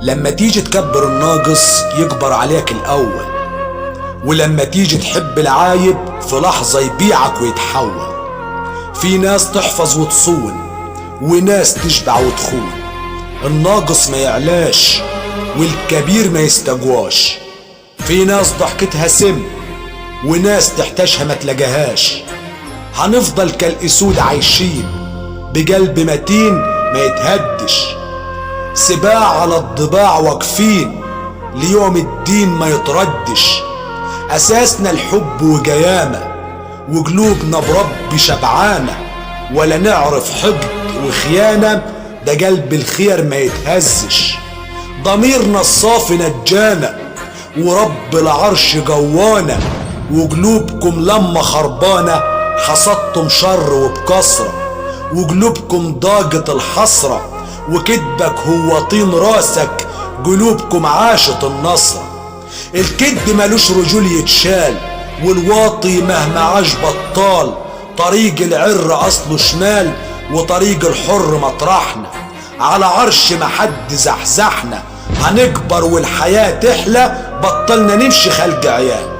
لما تيجي تكبر الناقص يكبر عليك الأول، ولما تيجي تحب العايب في لحظة يبيعك ويتحول. في ناس تحفظ وتصون وناس تشبع وتخون، الناقص ما يعلاش والكبير ما يستجواش. في ناس ضحكتها سم وناس تحتاجها ما تلاقيهاش. هنفضل كالأسود عايشين بقلب متين ما يتهدش، سباع على الضباع واقفين ليوم الدين ما يتردش. أساسنا الحب وجيامة وقلوبنا برب شبعانة، ولا نعرف حقد وخيانة، ده قلب الخير ما يتهزش. ضميرنا الصافي نجانا ورب العرش جوانا، وقلوبكم لما خربانة حصدتم شر وبكسرة، وقلوبكم ضاقت الحسرة وكدبك هو طين راسك، قلوبكم عاشت النصرة. الكدب ملوش رجول يتشال والواطي مهما عاش بطال، طريق العر اصله شمال وطريق الحر مطرحنا، على عرش ما حد زحزحنا. هنكبر والحياة تحلى، بطلنا نمشي خلق عيال.